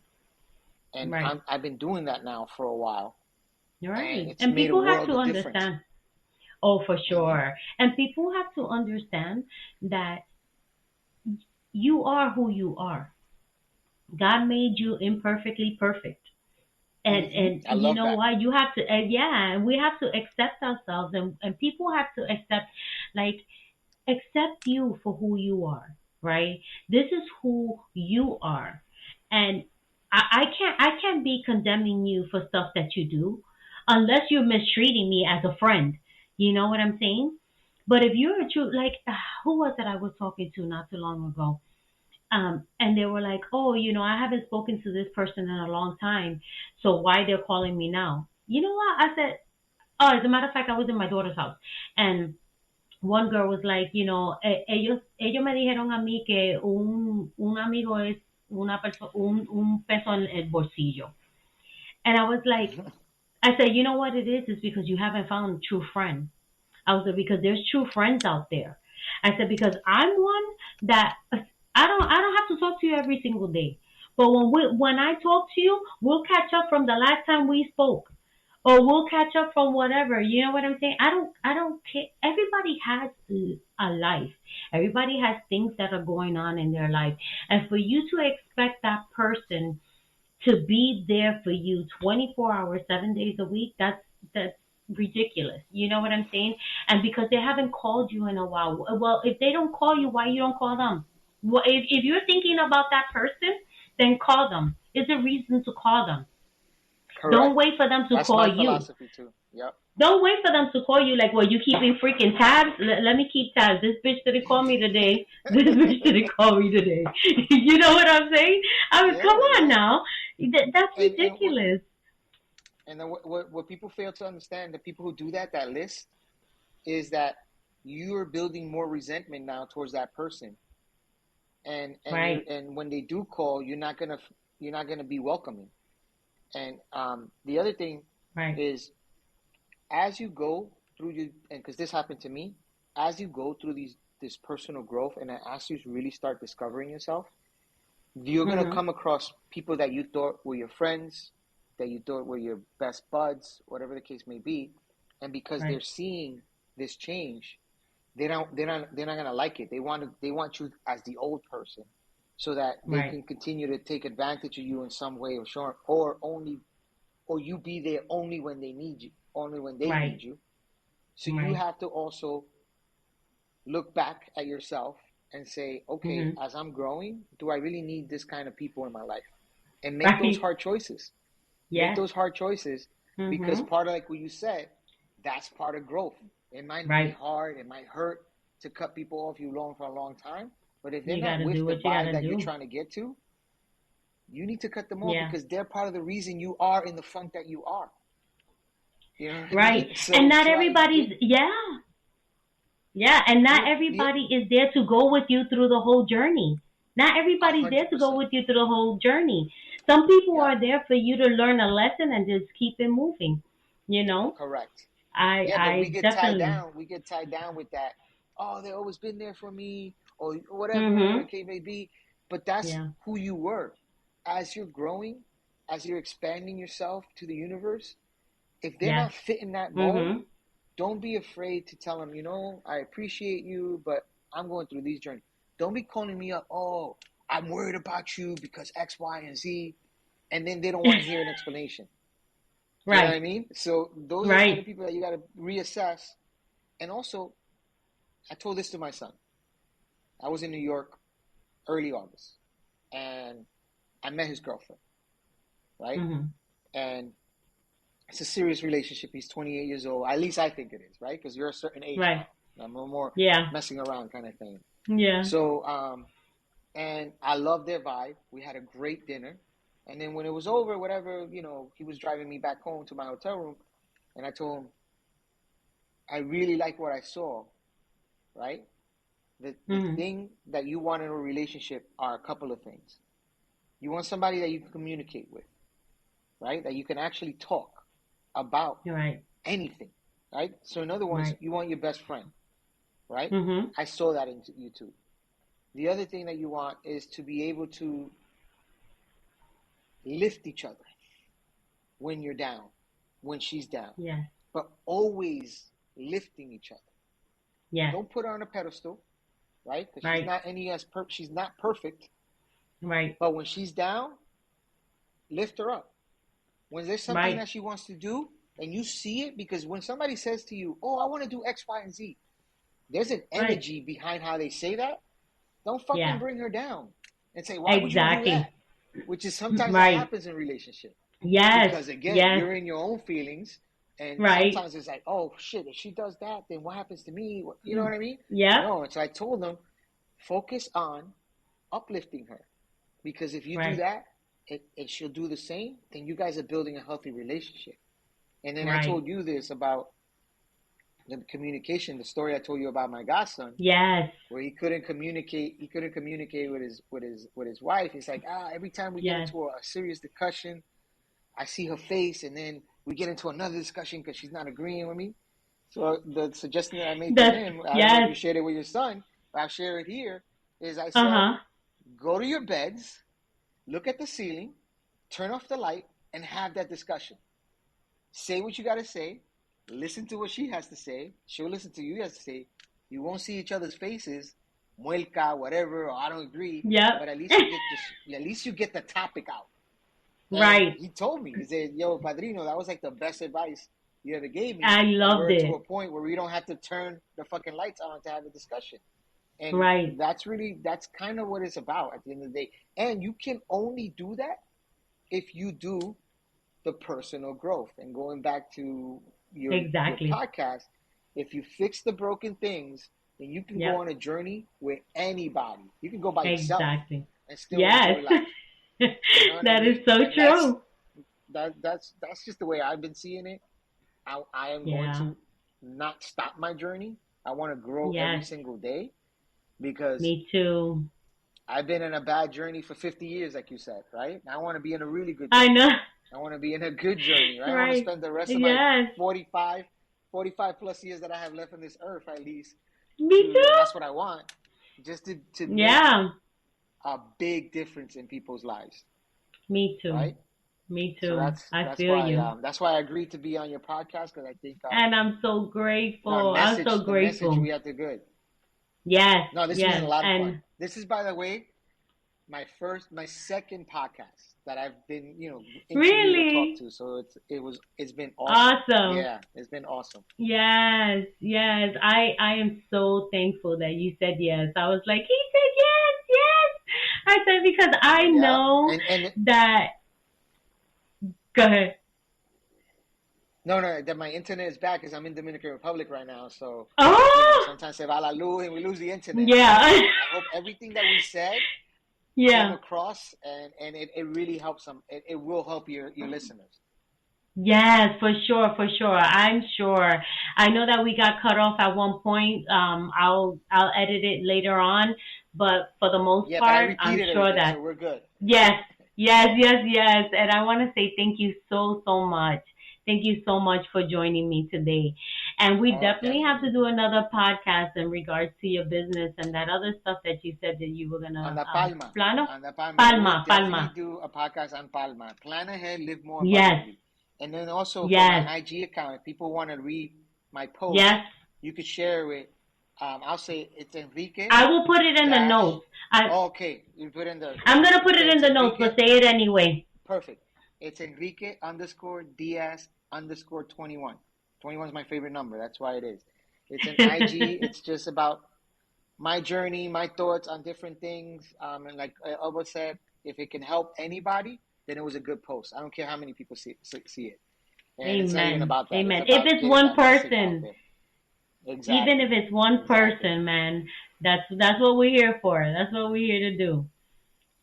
And Right. I've been doing that now for a while, You're and right. it's And made a people have world to of difference. understand. Oh, for Mm-hmm. sure. And people have to understand that you are who you are. God made you imperfectly perfect. Mm-hmm. And I you love know that. what? You have to, yeah, we have to accept ourselves, and people have to accept, like, accept you for who you are, right? This is who you are. And I can't be condemning you for stuff that you do unless you're mistreating me as a friend. You know what I'm saying? But if you're a true, like, who was it I was talking to not too long ago? And they were like, oh, I haven't spoken to this person in a long time, so why they're calling me now? You know what? I said, oh, as a matter of fact, I was in my daughter's house, and one girl was like, ellos me dijeron a mí que un amigo es un peso en el bolsillo. And I was like, I said, you know what it is? It's because you haven't found a true friend. I was like, because there's true friends out there. I said, because I'm one that I don't have to talk to you every single day. But when I talk to you, we'll catch up from the last time we spoke. Or we'll catch up from whatever. You know what I'm saying? I don't care. Everybody has a life. Everybody has things that are going on in their life. And for you to expect that person to be there for you 24 hours, 7 days a week, that's ridiculous. You know what I'm saying? And because they haven't called you in a while, well, if they don't call you, why you don't call them? Well, if you're thinking about that person, then call them. It's a reason to call them. Don't Correct. wait for them to That's call my you. philosophy too. Yep. Don't wait for them to call you like, well, you keeping freaking tabs? Let me keep tabs. This bitch didn't call me today. This bitch didn't call me today. You know what I'm saying? I mean, come Yeah, on yeah. now. That's And ridiculous. then what people fail to understand, the people who do that, that list, is that you're building more resentment now towards that person, Right, and when they do call, you're not gonna be welcoming. And the other thing right. is, as you go through you, and because this happened to me, as you go through this personal growth, and as you really start discovering yourself, you're gonna Mhm. come across people that you thought were your friends, that you thought were your best buds, whatever the case may be, and because they're Right, seeing this change, they're not gonna like it. They want you as the old person, so that they right, can continue to take advantage of you in some way or short, or you be there only when they need you, only when they need right, you. So you right. have to also look back at yourself and say, okay, Mhm. as I'm growing, do I really need this kind of people in my life? And make those Right. hard choices. Make Yes. those hard choices because Mhm. part of, like what you said, that's part of growth. It might be Right. hard, it might hurt to cut people off you long for a long time, But if they're You not gotta do with the what you vibe gotta that you're do. trying to get to, you need to cut them off Yeah. because they're part of the reason you are in the funk that you are. You know what I Right. mean? And So not try get everybody's, yeah. Yeah. And not the everybody is there to go with you through the whole journey. Not everybody's there to go 100%. with you through the whole journey. Some people Yeah, are there for you to learn a lesson and just keep it moving. You know? correct. I Yeah, but I definitely. we get tied down with that. Oh, they always been there for me, or whatever the Mhm. case may be. But that's Yeah. who you were. As you're growing, as you're expanding yourself to the universe, if they're Yes. not fitting that mold, Mhm. don't be afraid to tell them, I appreciate you, but I'm going through these journeys. Don't be calling me up, oh, I'm worried about you because X, Y, and Z. And then they don't want to hear an explanation. You know what I Right. mean? So those are the kind of Right. people that you got to reassess. And also, I told this to my son. I was in New York early August, and I met his girlfriend, right? Mhm. And it's a serious relationship. He's 28 years old. At least I think it is, right? Because you're a certain age Right. now. I'm no more Yeah. messing around kind of thing. Yeah. So, and I loved their vibe. We had a great dinner. And then when it was over, whatever, he was driving me back home to my hotel room. And I told him, I really like what I saw, right? The Mhm. thing that you want in a relationship are a couple of things. You want somebody that you can communicate with, right? That you can actually talk about Right. anything, right? So in other words, Right. you want your best friend, right? Mhm. I saw that in you too. The other thing that you want is to be able to lift each other when you're down, when she's down, Yes. but always lifting each other. Yes. Don't put her on a pedestal, right? Because Right. she's not perfect. Right. But when she's down, lift her up. When there's something Right. that she wants to do and you see it, because when somebody says to you, "Oh, I want to do X, Y, and Z," there's an Right. energy behind how they say that. Don't fucking Yeah. bring her down and say, "Why would you do Exactly. that?" Which is sometimes that Right. happens in relationship Yes. because again, Yes. you're in your own feelings, and Right. sometimes it's like, "Oh shit, if she does that, then what happens to me?" You know what I mean? Yep. No, so I told them, focus on uplifting her because if you do Right. that, and she'll do the same, then you guys are building a healthy relationship. And then I Right. told you this about the communication, the story I told you about my godson, Yes. where he couldn't communicate with his wife. It's like, every time we get Yes. into a serious discussion, I see her face, and then we get into another discussion because she's not agreeing with me. So the suggestion that I made to That's him, I don't know if you yes. shared it with your son, but I'll share it here, is I said, Uh-huh. go to your beds, look at the ceiling, turn off the light, and have that discussion. Say what you got to say. Listen to what she has to say. She'll listen to you has to say. You won't see each other's faces, muelca, whatever, or I don't agree. Yep. But at least you get the topic out. And Right. he told me, he said, "Yo, Padrino, that was like the best advice you ever gave me." I And loved we're to a it. point where we don't have to turn the fucking lights on to have a discussion. And Right. that's kind of what it's about at the end of the day. And you can only do that if you do the personal growth. And going back to your Exactly. podcast, if you fix the broken things, then you can go Yep. on a journey with anybody. You can go by yourself Exactly. and still enjoy Yes. life. You know what I That is mean? so And that's true. that that's just the way I've been seeing it. I am going Yeah. to not stop my journey. I want to grow every Yes. single day because Me too. I've been in a bad journey for 50 years, like you said, right? I want to be in a really good I journey. know. I want to be in a good journey, right? I want to Right. spend the rest of my Yes. 45 plus years that I have left on this earth, at least, Me and too. that's what I want, just to make Yeah. a big difference in people's lives, Me too. right? Me So too. that's I that's feel why you. I agreed to be on your podcast because I think And I'm so the grateful. I'm so message the message grateful. we have to good. Yes. No, this was a Yes. lot of fun. And This is, by the way, my second podcast that I've been interviewed or talked really to. So it's been awesome. awesome. Yeah, it's been awesome. Yes. Yes. I am so thankful that you said yes. I was like, he said yes. Yes. I said because I Yeah, know and that. Go ahead. No, no, that my internet is back because I'm in Dominican Republic right now. So, Oh, sometimes se va la luz and we lose the internet. But yeah. I hope everything that we said came Yeah. across, and it really helps them. It will help your listeners. Yes, for sure, for sure. I'm sure. I know that we got cut off at one point. I'll edit it later on, but for the most Yeah, but I part, I'm repeated sure everything, so that we're good. yes, yes, yes, yes. And I want to say thank you so, so much. Thank you so much for joining me today. And we Oh, definitely have to definitely. do another podcast in regards to your business and that other stuff that you said that you were On gonna the Palma. plano. On the Palma. We will Palma, definitely Palma. do a podcast on Palma. Plan ahead, live more Yes, abundantly. And then also for my yes, IG account, if people want to read my post, yes. you could share it. I'll say it's Enrique I will put it in the dash. notes. I Oh, okay, you put in the I'm gonna put it okay. in It's the notes, Enrique. but say it anyway. Perfect. It's Enrique underscore Diaz underscore 21. 21 is my favorite number. That's why it is. It's an IG. It's just about my journey, my thoughts on different things. And like Elba said, if it can help anybody, then it was a good post. I don't care how many people see it. And it's not even Amen. about that. It's Amen. If about it's getting one that message out person, there. even Exactly. if it's one Exactly. person, man, that's what we're here for. That's what we're here to do.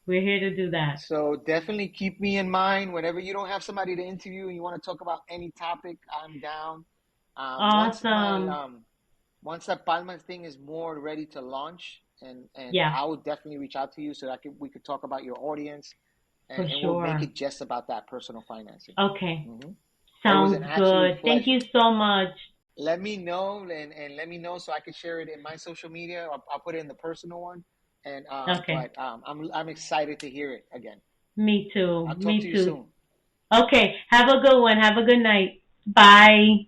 We're here to do that. So definitely keep me in mind whenever you don't have somebody to interview and you want to talk about any topic. I'm down. Awesome. Once that Palma thing is more ready to launch, and Yeah, I will definitely reach out to you so that we could talk about your audience, for and we'll make sure. it just about that personal financing. Okay. hmm It was an Sounds absolute good. Thank pleasure. you so much. Let me know, and let me know so I can share it in my social media. I'll put it in the personal one, and Okay. but I'm excited to hear it again. Me too. I'll talk to Me you too. soon. Okay. Have a good one. Have a good night. Bye.